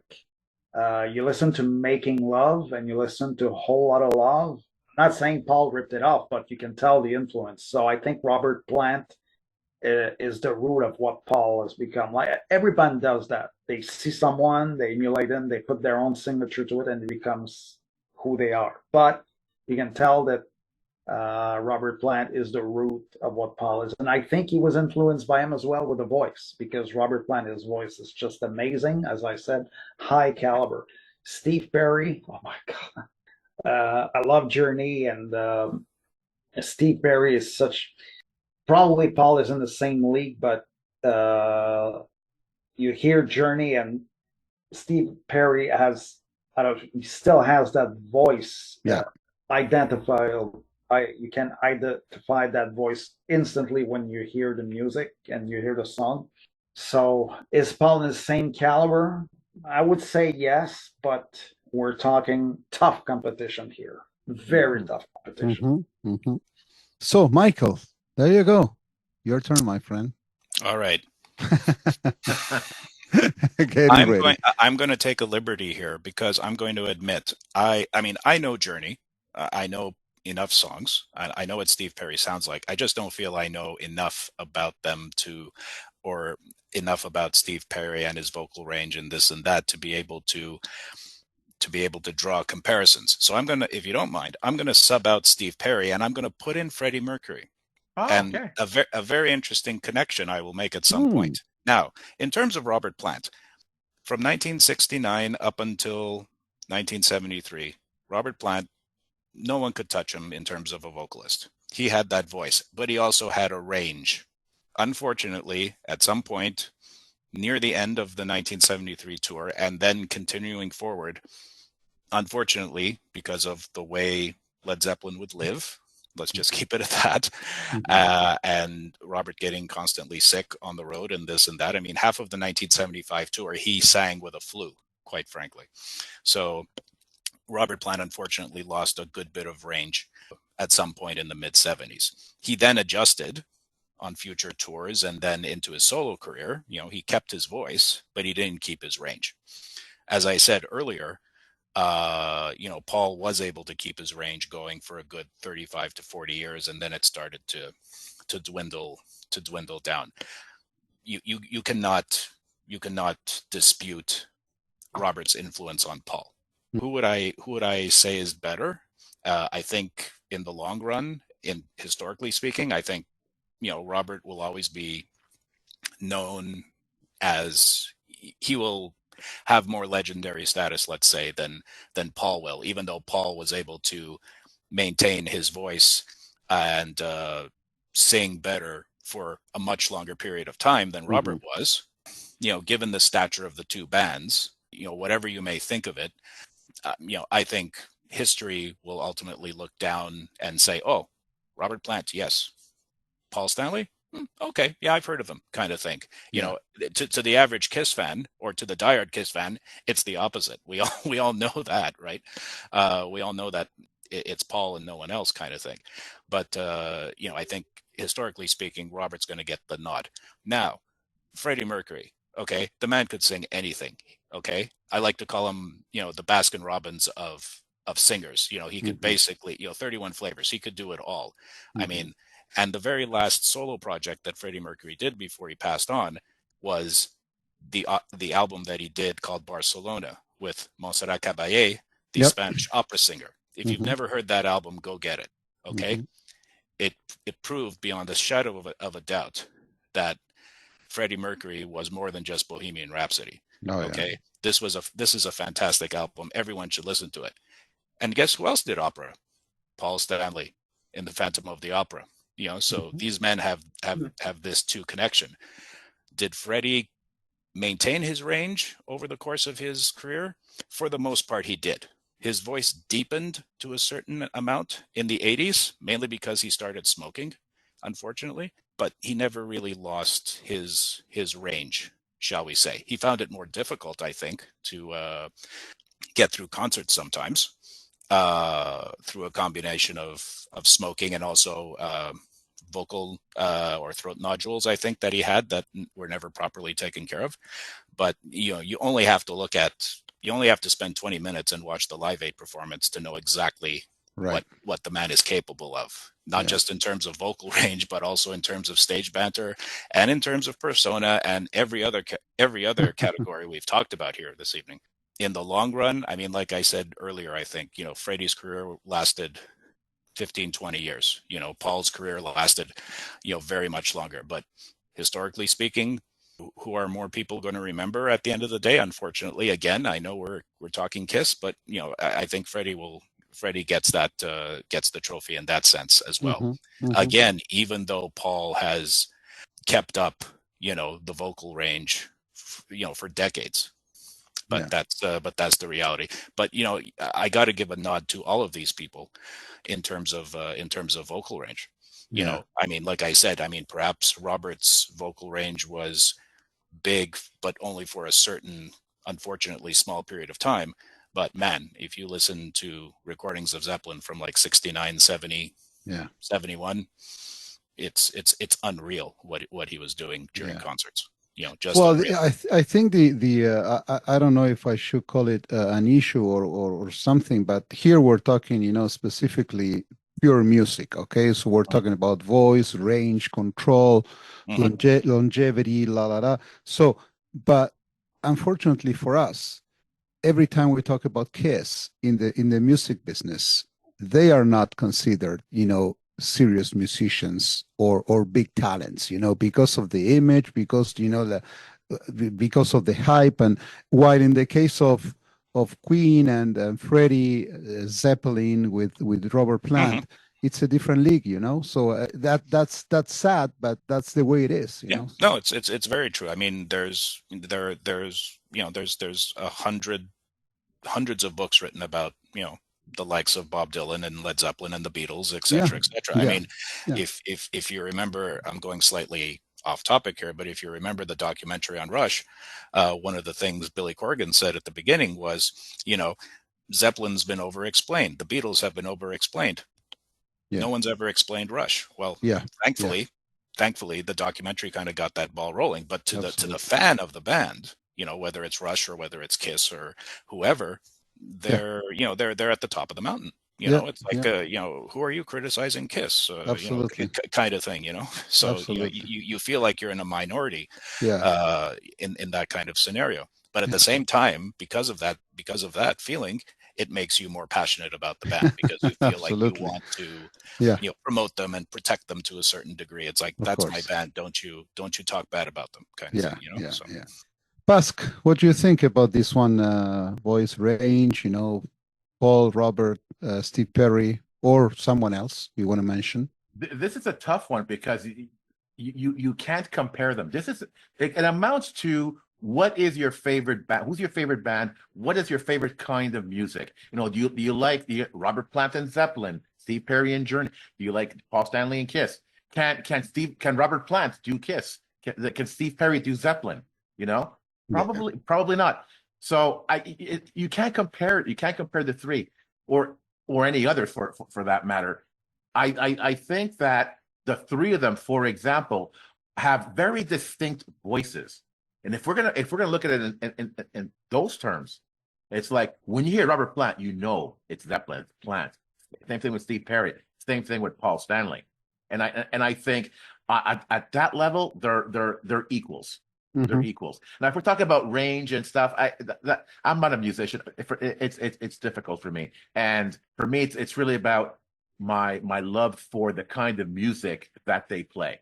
You listen to Making Love and you listen to A Whole Lot of Love, not saying Paul ripped it off, but you can tell the influence. So I think Robert Plant is the root of what Paul has become. Like every band does that. They see someone, they emulate them, they put their own signature to it, and it becomes who they are. But you can tell that Robert Plant is the root of what Paul is. And I think he was influenced by him as well with the voice, because Robert Plant, his voice is just amazing. As I said, high caliber. Steve Perry, oh my God. I love Journey, and Steve Perry is such. Probably Paul is in the same league, but you hear Journey, and Steve Perry has, I don't know, he still has that voice. Yeah. Identifiable. You can identify that voice instantly when you hear the music and you hear the song. So is Paul in the same caliber? I would say yes, but we're talking tough competition here. Very tough competition. So, Michael, there you go. Your turn, my friend. All right. I'm going to take a liberty here, because I'm going to admit, I mean, I know Journey. I know enough songs. I know what Steve Perry sounds like. I just don't feel I know enough about them or enough about Steve Perry and his vocal range and this and that to be able to draw comparisons. So I'm going to, if you don't mind, I'm going to sub out Steve Perry and I'm going to put in Freddie Mercury. And okay. a very interesting connection I will make at some point. Now, in terms of Robert Plant, from 1969 up until 1973, Robert Plant, no one could touch him in terms of a vocalist. He had that voice, but he also had a range. Unfortunately, at some point near the end of the 1973 tour and then continuing forward, unfortunately, because of the way Led Zeppelin would live, let's just keep it at that, and Robert getting constantly sick on the road and this and that. I mean, half of the 1975 tour, he sang with a flu, quite frankly. So Robert Plant unfortunately lost a good bit of range at some point in the mid-70s. He then adjusted on future tours and then into his solo career. You know, he kept his voice, but he didn't keep his range. As I said earlier, Paul was able to keep his range going for a good 35 to 40 years, and then it started to dwindle down. You cannot dispute Robert's influence on Paul. Who would I say is better? I think in the long run, historically speaking, I think Robert will always be known as, he will have more legendary status, let's say, than Paul will, even though Paul was able to maintain his voice and sing better for a much longer period of time than Robert was. Given the stature of the two bands, whatever you may think of it, I think history will ultimately look down and say, oh, Robert Plant, yes. Paul Stanley? Okay, yeah, I've heard of him, kind of thing. To the average Kiss fan or to the diehard Kiss fan, it's the opposite. We all know that, right? We all know that it's Paul and no one else, kind of thing. But I think historically speaking, Robert's going to get the nod. Now, Freddie Mercury, okay, the man could sing anything. Okay, I like to call him, the Baskin Robbins of singers. He could basically, 31 flavors. He could do it all. I mean. And the very last solo project that Freddie Mercury did before he passed on was the album that he did called Barcelona with Montserrat Caballé, the Spanish opera singer. If you've never heard that album, go get it. Okay, it proved beyond a shadow of a doubt that Freddie Mercury was more than just Bohemian Rhapsody. Okay, this is a fantastic album. Everyone should listen to it. And guess who else did opera? Paul Stanley in The Phantom of the Opera. So these men have this two connection. Did Freddie maintain his range over the course of his career? For the most part, he did. His voice deepened to a certain amount in the 80s, mainly because he started smoking, unfortunately. But he never really lost his range, shall we say. He found it more difficult, I think, to get through concerts sometimes through a combination of smoking and also vocal or throat nodules, I think, that he had that were never properly taken care of. But you only have to spend 20 minutes and watch the Live Aid performance to know exactly Right. what the man is capable of, not just in terms of vocal range, but also in terms of stage banter and in terms of persona and every other category we've talked about here this evening. In the long run, I mean, like I said earlier, I think, Freddie's career lasted 15, 20 years. Paul's career lasted, very much longer. But historically speaking, who are more people going to remember at the end of the day? Unfortunately, again, I know we're talking Kiss, but I think Freddie gets the trophy in that sense as well. Mm-hmm, mm-hmm. Again, even though Paul has kept up, the vocal range, for decades. But that's the reality. But I got to give a nod to all of these people in terms of vocal range. I mean, like I said, perhaps Robert's vocal range was big, but only for a certain, unfortunately, small period of time. But man, if you listen to recordings of Zeppelin from like 69, 70, 71, it's unreal what he was doing during concerts. Just unreal. I think I don't know if I should call it an issue or something, but here we're talking, specifically pure music. Okay, so we're talking about voice, range, control, longevity, la la la. So, but unfortunately for us, every time we talk about Kiss in the music business, they are not considered, serious musicians or big talents, because of the image, because because of the hype. And while in the case of Queen and Freddie, Zeppelin with Robert Plant, it's a different league, So that's sad, but that's the way it is. No, it's very true. I mean, there's hundreds of books written about the likes of Bob Dylan and Led Zeppelin and the Beatles, et cetera, et cetera. I mean, if you remember, I'm going slightly off topic here, but if you remember the documentary on Rush, one of the things Billy Corgan said at the beginning was, Zeppelin's been over-explained. The Beatles have been over-explained. No one's ever explained Rush. Well, thankfully, the documentary kind of got that ball rolling. But to the fan of the band, whether it's Rush or whether it's Kiss or whoever, they're at the top of the mountain. It's like who are you criticizing Kiss? Absolutely. Kind of thing. So you feel like you're in a minority in that kind of scenario. But at the same time, because of that feeling, it makes you more passionate about the band because you feel like you want to promote them and protect them to a certain degree. It's like, that's my band. Don't you talk bad about them, kind of thing. Pask, what do you think about this one? Voice range, Paul, Robert, Steve Perry, or someone else you want to mention? This is a tough one because you can't compare them. It amounts to, what is your favorite band? Who's your favorite band? What is your favorite kind of music? Do you like the Robert Plant and Zeppelin, Steve Perry and Journey? Do you like Paul Stanley and Kiss? Can Robert Plant do Kiss? Can Steve Perry do Zeppelin? Probably not. So you can't compare it. You can't compare the three or any other for that matter. I think that the three of them, for example, have very distinct voices. And if we're gonna look at it in those terms, it's like when you hear Robert Plant, it's Zeppelin, it's Plant. Same thing with Steve Perry. Same thing with Paul Stanley. And I think at that level, they're equals. They're equals. Now, if we're talking about range and stuff, I'm not a musician. It's difficult for me. And for me, it's really about my love for the kind of music that they play.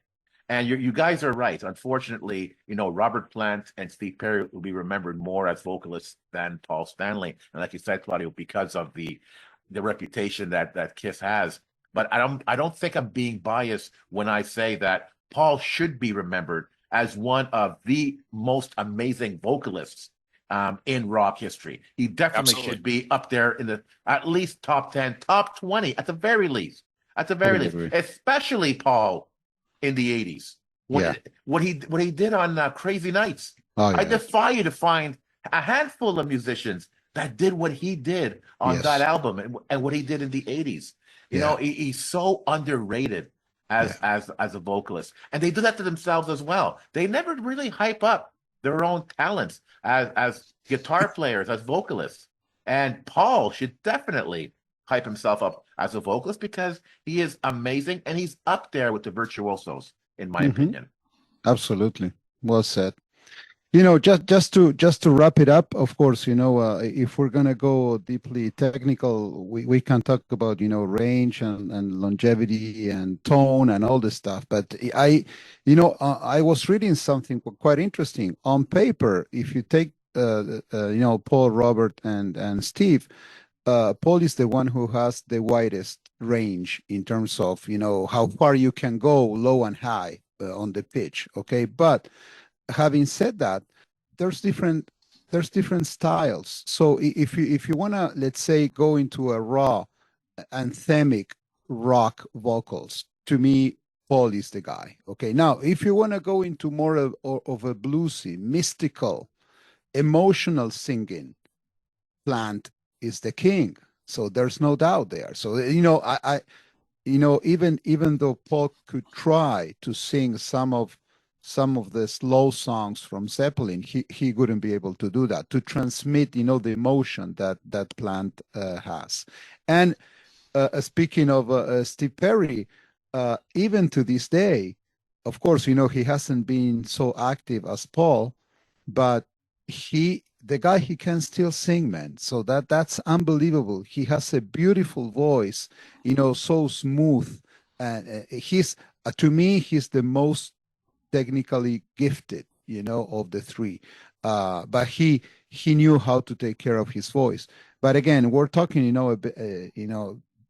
And you guys are right. Unfortunately, Robert Plant and Steve Perry will be remembered more as vocalists than Paul Stanley. And like you said, Claudio, because of the reputation that Kiss has. But I don't think I'm being biased when I say that Paul should be remembered as one of the most amazing vocalists in rock history. He definitely should be up there in the at least top 10, top 20 at the very least. Especially Paul in the 80s. What he did on Crazy Nights. I defy you to find a handful of musicians that did what he did on that album and what he did in the 80s. He's so underrated as a vocalist, and they do that to themselves as well. They never really hype up their own talents as guitar players, as vocalists. And Paul should definitely hype himself up as a vocalist because he is amazing and he's up there with the virtuosos, in my opinion. Absolutely. Well said. Just to wrap it up, of course, if we're gonna go deeply technical, we can talk about, range and longevity and tone and all this stuff. But I was reading something quite interesting. On paper, if you take, Paul, Robert, and Steve, Paul is the one who has the widest range in terms of, how far you can go low and high on the pitch. Okay, but having said that, there's different styles. So if you want to, let's say, go into a raw anthemic rock vocals, to me Paul is the guy. Okay, now if you want to go into more of a bluesy, mystical, emotional singing, Plant is the king. So there's no doubt there. So even though Paul could try to sing some of the slow songs from Zeppelin, he wouldn't be able to do that, to transmit, the emotion that Plant has. And speaking of Steve Perry, even to this day, of course, he hasn't been so active as Paul, but the guy, he can still sing, man. So that's unbelievable. He has a beautiful voice, so smooth, and he's to me, he's the most technically gifted, of the three. But he knew how to take care of his voice. But again, we're talking,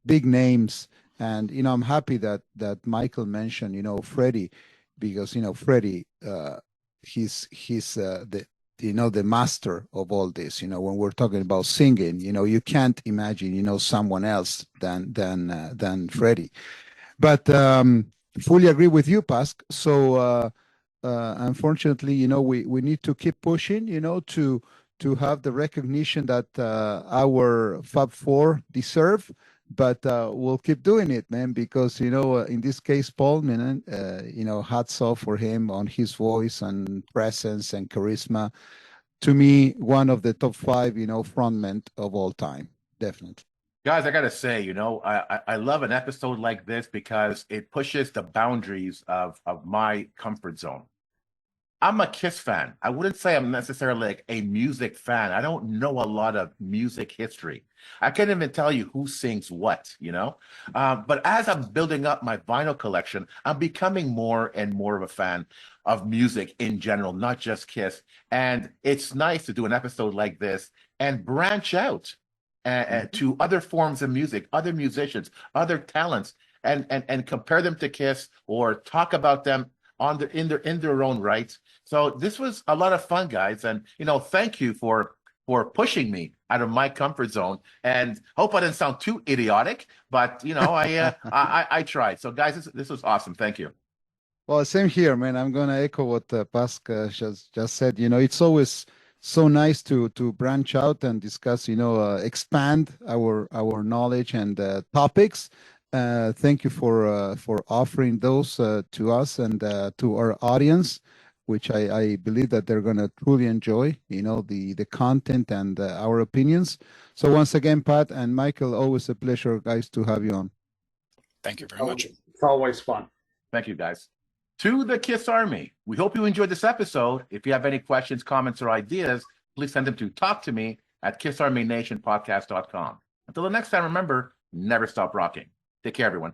big names, and I'm happy that Michael mentioned, Freddie, because Freddie, he's the master of all this. When we're talking about singing, you can't imagine, someone else than Freddie. But fully agree with you, Pask. So unfortunately, we need to keep pushing, to have the recognition that our Fab Four deserve. But we'll keep doing it, man, because in this case, Paul, man, hats off for him on his voice and presence and charisma. To me, one of the top 5, frontmen of all time, definitely. Guys, I gotta say, I love an episode like this because it pushes the boundaries of my comfort zone. I'm a Kiss fan. I wouldn't say I'm necessarily like a music fan. I don't know a lot of music history. I can't even tell you who sings what, But as I'm building up my vinyl collection, I'm becoming more and more of a fan of music in general, not just Kiss. And it's nice to do an episode like this and branch out to other forms of music, other musicians, other talents, and compare them to Kiss or talk about them in their own rights. So this was a lot of fun, guys, and thank you for pushing me out of my comfort zone. And hope I didn't sound too idiotic, but I tried. So guys, this was awesome. Thank you. Well, same here, man. I'm gonna echo what Pasca just said. It's always so nice to branch out and discuss, expand our knowledge and topics. Thank you for offering those to us and to our audience, which I believe that they're going to truly enjoy, the content and our opinions. So once again, Pat and Michael, always a pleasure, guys, to have you on. Thank you very much. It's always fun. Thank you, guys. To the Kiss Army, we hope you enjoyed this episode. If you have any questions, comments, or ideas, please send them to talktome@kissarmynationpodcast.com. Until the next time, remember, never stop rocking. Take care, everyone.